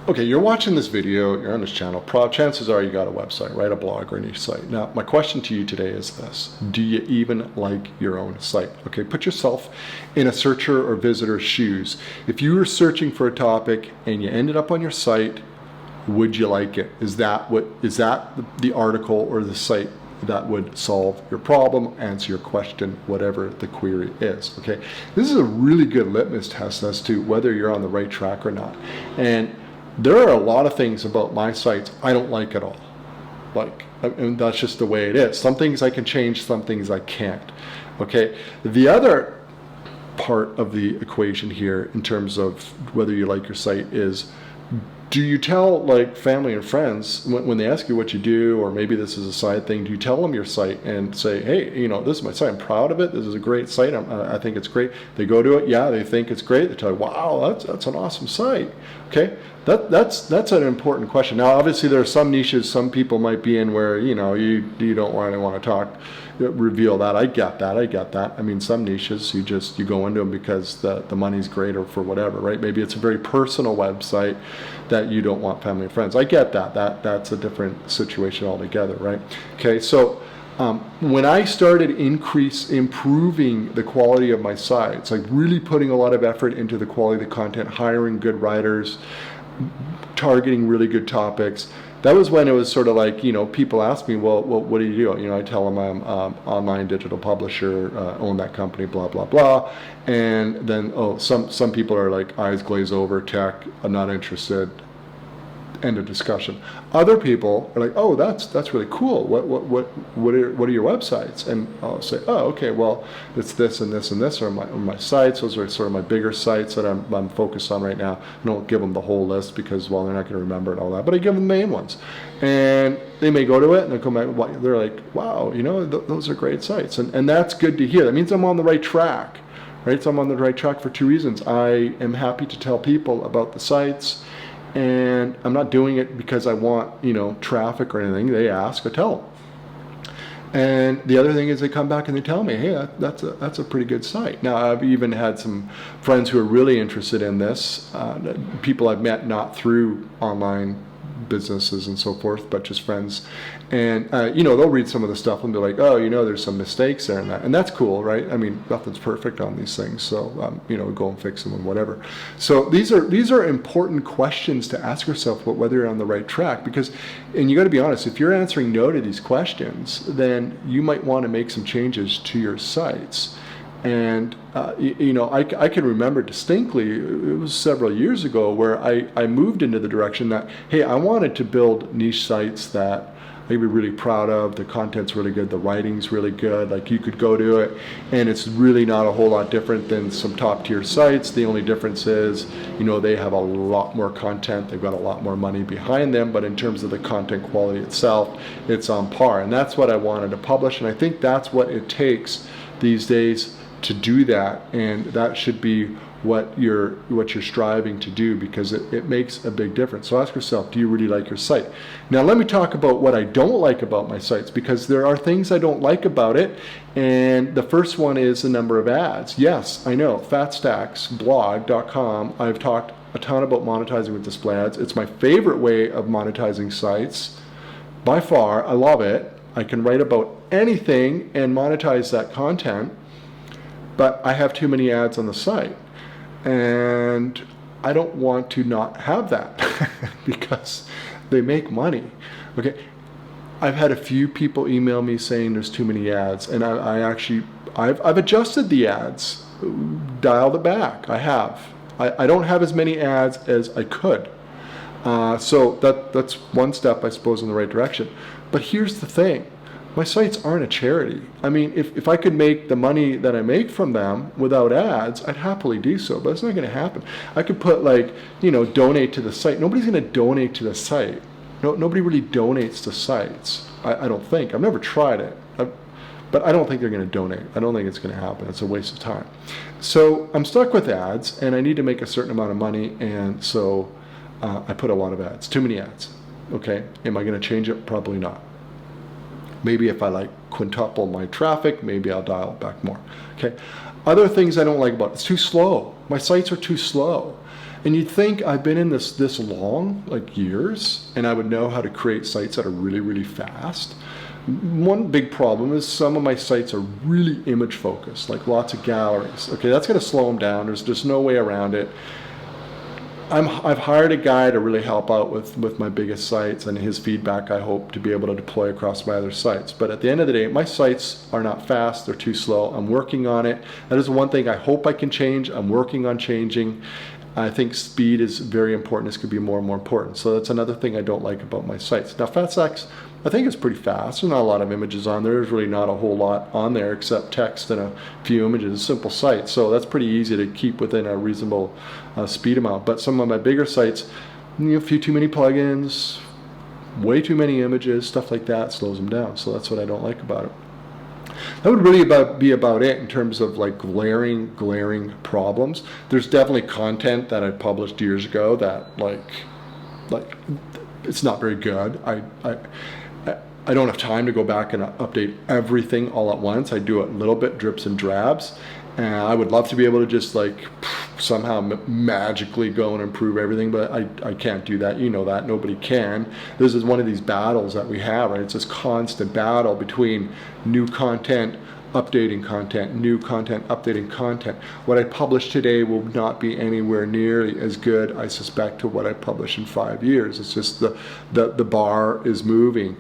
Okay, you're watching this video, you're on this channel, chances are you got a website, right? A blog or a niche site. Now, my question to you today is this: do you even like your own site? Okay, put yourself in a searcher or visitor's shoes. If you were searching for a topic and you ended up on your site, would you like it? Is that the article or the site that would solve your problem, answer your question, whatever the query is? Okay, this is a really good litmus test as to whether you're on the right track or not. And there are a lot of things about my sites I don't like at all. And that's just the way it is. Some things I can change, some things I can't. Okay, the other part of the equation here in terms of whether you like your site is, do you tell like family and friends when they ask you what you do, or maybe this is a side thing, do you tell them your site and say, hey, this is my site, I'm proud of it, this is a great site, I think it's great. They go to it, yeah, they think it's great, they tell you, wow, that's an awesome site. Okay, that's an important question. Now, obviously, there are some niches some people might be in where you don't really want to reveal that. I get that. I mean, some niches you go into them because the money's great or for whatever, right? Maybe it's a very personal website that you don't want family and friends. I get that. That's a different situation altogether, right? Okay, so when I started improving the quality of my sites, like really putting a lot of effort into the quality of the content, hiring good writers, targeting really good topics, that was when it was sort of like, people ask me, well, what do you do? I tell them I'm online digital publisher, own that company, blah, blah, blah. And then, some people are like eyes glaze over, tech, I'm not interested, end of discussion. Other people are like, oh, that's really cool. What are your websites? And I'll say, oh, okay, well, it's this and this and this are my sites. Those are sort of my bigger sites that I'm focused on right now. I don't give them the whole list because, well, they're not going to remember and all that, but I give them the main ones. And they may go to it and they'll come back, they're like, wow, those are great sites. And that's good to hear. That means I'm on the right track, right? So I'm on the right track for two reasons. I am happy to tell people about the sites, and I'm not doing it because I want, traffic or anything. They ask, I tell them. And the other thing is they come back and they tell me, hey, that's a pretty good site. Now, I've even had some friends who are really interested in this, people I've met not through online businesses and so forth, but just friends. And, they'll read some of the stuff and be like, oh, there's some mistakes there and that. And that's cool, right? I mean, nothing's perfect on these things. So, go and fix them and whatever. So these are important questions to ask yourself about whether you're on the right track. And you got to be honest, if you're answering no to these questions, then you might want to make some changes to your sites. And, I can remember distinctly, it was several years ago, where I moved into the direction that, hey, I wanted to build niche sites that I'd be really proud of. The content's really good, the writing's really good. Like, you could go to it, and it's really not a whole lot different than some top tier sites. The only difference is, they have a lot more content, they've got a lot more money behind them, but in terms of the content quality itself, it's on par. And that's what I wanted to publish, and I think that's what it takes these days to do that, and that should be what you're striving to do, because it makes a big difference. So ask yourself, do you really like your site? Now let me talk about what I don't like about my sites, because there are things I don't like about it. And the first one is the number of ads. Yes, I know, fatstacksblog.com, I've talked a ton about monetizing with display ads. It's my favorite way of monetizing sites by far. I love it. I can write about anything and monetize that content, but I have too many ads on the site. And I don't want to not have that because they make money. Okay, I've had a few people email me saying there's too many ads, and I've adjusted the ads, dialed it back. I have. I don't have as many ads as I could. So that's one step, I suppose, in the right direction. But here's the thing. My sites aren't a charity. I mean, if I could make the money that I make from them without ads, I'd happily do so, but it's not going to happen. I could put donate to the site. Nobody's going to donate to the site. Nobody really donates to sites. I don't think. I've never tried it, but I don't think they're going to donate. I don't think it's going to happen. It's a waste of time. So I'm stuck with ads, and I need to make a certain amount of money, and so I put a lot of ads, too many ads. Okay, am I going to change it? Probably not. Maybe if I quintuple my traffic, maybe I'll dial it back more. Okay. Other things I don't like about it, it's too slow. My sites are too slow. And you'd think I've been in this long, like years, and I would know how to create sites that are really, really fast. One big problem is some of my sites are really image focused, like lots of galleries. Okay, that's going to slow them down. There's no way around it. I've hired a guy to really help out with my biggest sites, and his feedback I hope to be able to deploy across my other sites. But at the end of the day, my sites are not fast, they're too slow. I'm working on it. That is one thing I hope I can change. I'm working on changing. I think speed is very important. This could be more and more important. So that's another thing I don't like about my sites. Now FastX, I think it's pretty fast. There's not a lot of images on there. There's really not a whole lot on there except text and a few images. It's a simple site. So that's pretty easy to keep within a reasonable speed amount. But some of my bigger sites, a few too many plugins, way too many images, stuff like that slows them down. So that's what I don't like about it. That would really be about it in terms of like glaring problems. There's definitely content that I published years ago that like it's not very good. I don't have time to go back and update everything all at once. I do it a little bit, drips and drabs. And I would love to be able to just like somehow magically go and improve everything, but I can't do that. You know that. Nobody can. This is one of these battles that we have, right? It's this constant battle between new content, updating content, new content, updating content. What I publish today will not be anywhere near as good, I suspect, to what I publish in 5 years. It's just the bar is moving.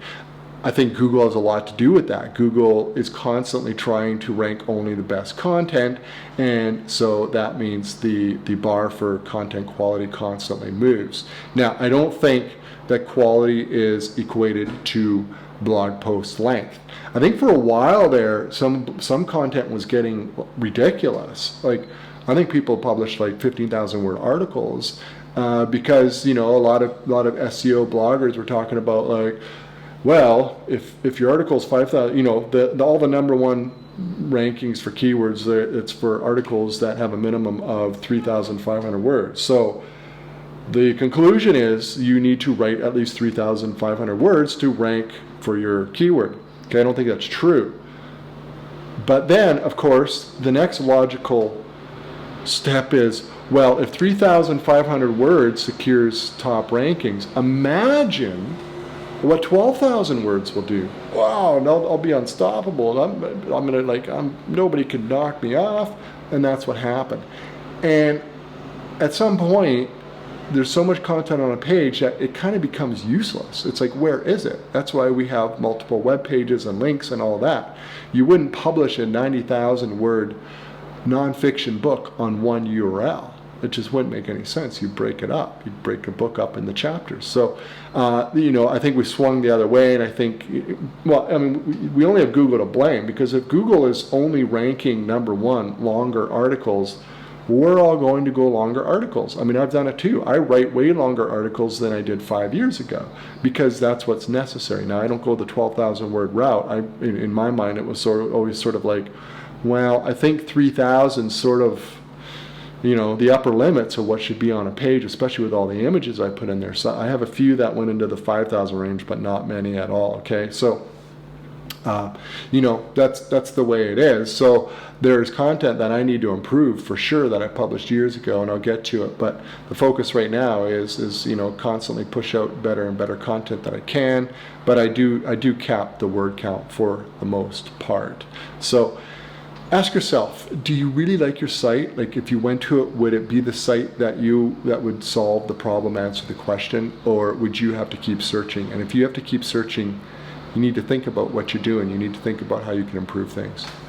I think Google has a lot to do with that. Google is constantly trying to rank only the best content, and so that means the bar for content quality constantly moves. Now, I don't think that quality is equated to blog post length. I think for a while there, some content was getting ridiculous. Like, I think people published like 15,000 word articles because a lot of SEO bloggers were talking about like, well, if your article is 5,000, all the number one rankings for keywords, it's for articles that have a minimum of 3,500 words. So the conclusion is you need to write at least 3,500 words to rank for your keyword. Okay, I don't think that's true. But then, of course, the next logical step is, well, if 3,500 words secures top rankings, imagine what 12,000 words will do. Wow, I'll be unstoppable. Nobody can knock me off, and that's what happened. And at some point, there's so much content on a page that it kind of becomes useless. It's like, where is it? That's why we have multiple web pages and links and all that. You wouldn't publish a 90,000 word nonfiction book on one URL. It just wouldn't make any sense. You break it up. You break a book up into chapters. So, I think we swung the other way, and I think, we only have Google to blame, because if Google is only ranking number one longer articles, we're all going to go longer articles. I mean, I've done it too. I write way longer articles than I did 5 years ago because that's what's necessary. Now, I don't go the 12,000 word route. In my mind, it was always sort of like, well, I think 3,000 sort of, the upper limits of what should be on a page, especially with all the images I put in there. So I have a few that went into the 5,000 range, but not many at all. Okay, so that's the way it is. So there's content that I need to improve for sure that I published years ago, and I'll get to it. But the focus right now is constantly push out better and better content that I can. But I do cap the word count for the most part. So ask yourself, do you really like your site? Like, if you went to it, would it be the site that would solve the problem, answer the question, or would you have to keep searching? And if you have to keep searching, you need to think about what you're doing. You need to think about how you can improve things.